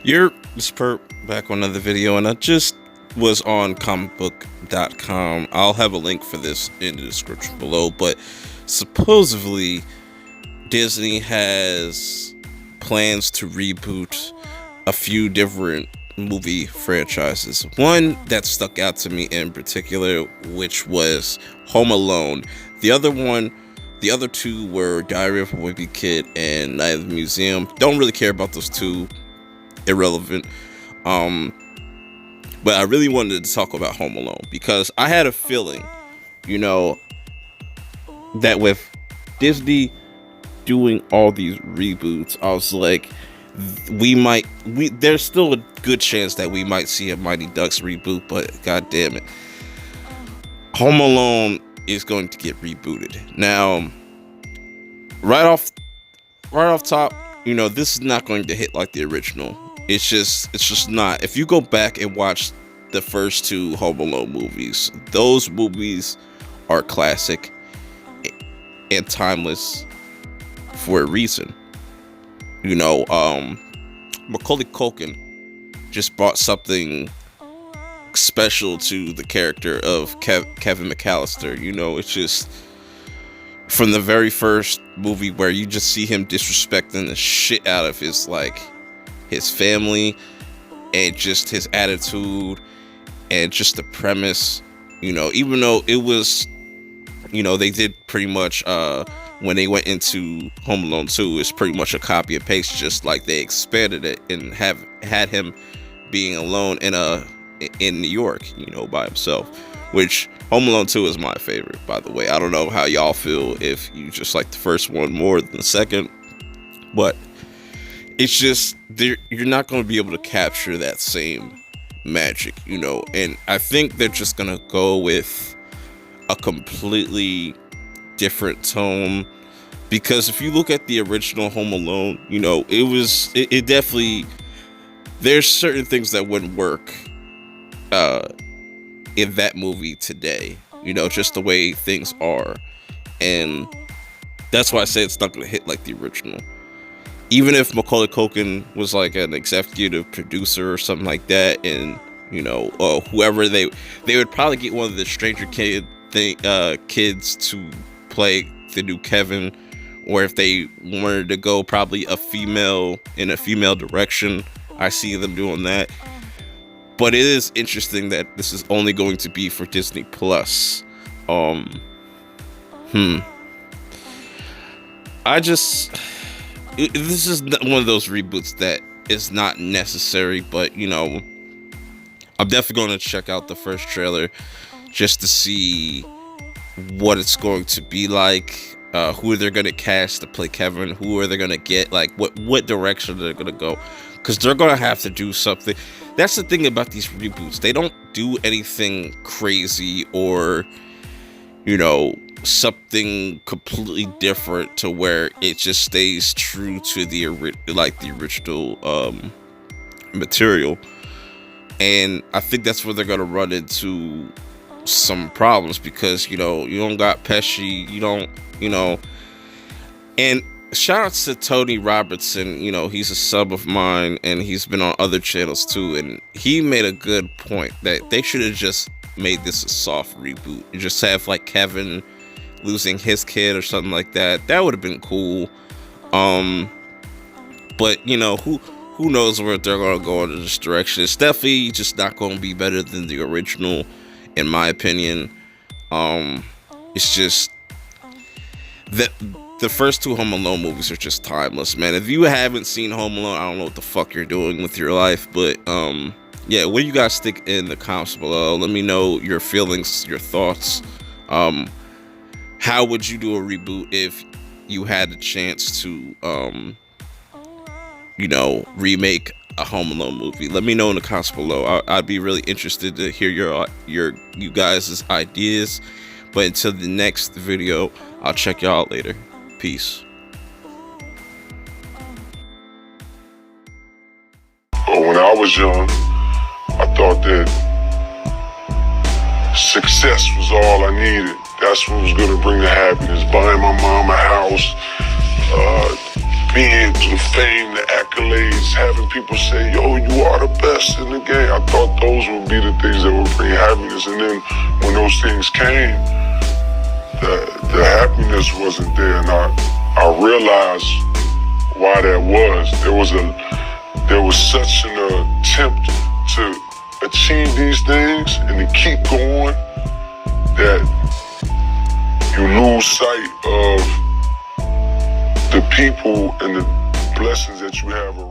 You're Perp back on another video, and I just was on comicbook.com. I'll have a link for this in the description below, but supposedly Disney has plans to reboot a few different movie franchises. One that stuck out to me in particular, which was Home Alone. The other two were Diary of a Wimpy Kid and Night of the Museum. Don't really care about those two. Irrelevant. But I really wanted to talk about Home Alone because I had a feeling, that with Disney doing all these reboots, I was like, there's still a good chance that we might see a Mighty Ducks reboot, but god damn it, Home Alone is going to get rebooted. Now, right off top, this is not going to hit like the original. It's just not. If you go back and watch the first two Home Alone movies, those movies are classic and timeless for a reason. Macaulay Culkin just brought something special to the character of Kevin McAllister. It's just from the very first movie where you just see him disrespecting the shit out of his family and just his attitude and just the premise, even though it was, they did pretty much, when they went into Home Alone 2, it's pretty much a copy and paste, just like they expanded it and had him being alone in New York, by himself, which Home Alone 2 is my favorite, by the way. I don't know how y'all feel, if you just like the first one more than the second, but it's just, you're not going to be able to capture that same magic, and I think they're just going to go with a completely different tone, because if you look at the original Home Alone, it definitely, there's certain things that wouldn't work in that movie today, just the way things are, and that's why I say it's not going to hit like the original. Even if Macaulay Culkin was like an executive producer or something like that, and whoever they would probably get one of the Stranger kids to play the new Kevin, or if they wanted to go probably in a female direction, I see them doing that. But it is interesting that this is only going to be for Disney Plus. This is one of those reboots that is not necessary, but I'm definitely going to check out the first trailer just to see what it's going to be like, who they're going to cast to play Kevin, who are they going to get, like what direction they're going to go, because they're going to have to do something. That's the thing about these reboots, they don't do anything crazy or something completely different to where it just stays true to the original material. And I think that's where they're gonna run into some problems, because you don't got Pesci, and shout outs to Tony Robertson. He's a sub of mine and he's been on other channels too, and he made a good point that they should have just made this a soft reboot and just have like Kevin losing his kid or something like that. That would have been cool. But who knows where they're gonna go in this direction. It's definitely just not gonna be better than the original, in my opinion. It's just that the first two Home Alone movies are just timeless, man. If you haven't seen Home Alone, I don't know what the fuck you're doing with your life, but yeah, what do you guys think in the comments below? Let me know your feelings, your thoughts. How would you do a reboot if you had the chance to, remake a Home Alone movie? Let me know in the comments below. I'd be really interested to hear you guys' ideas. But until the next video, I'll check y'all out later. Peace. when I was young, I thought that success was all I needed. That's what was gonna bring the happiness. Buying my mom a house, being the fame, the accolades, having people say, yo, you are the best in the game. I thought those would be the things that would bring happiness. And then when those things came, the happiness wasn't there. And I realized why that was. There was such an attempt to achieve these things and to keep going that you lose sight of the people and the blessings that you have around.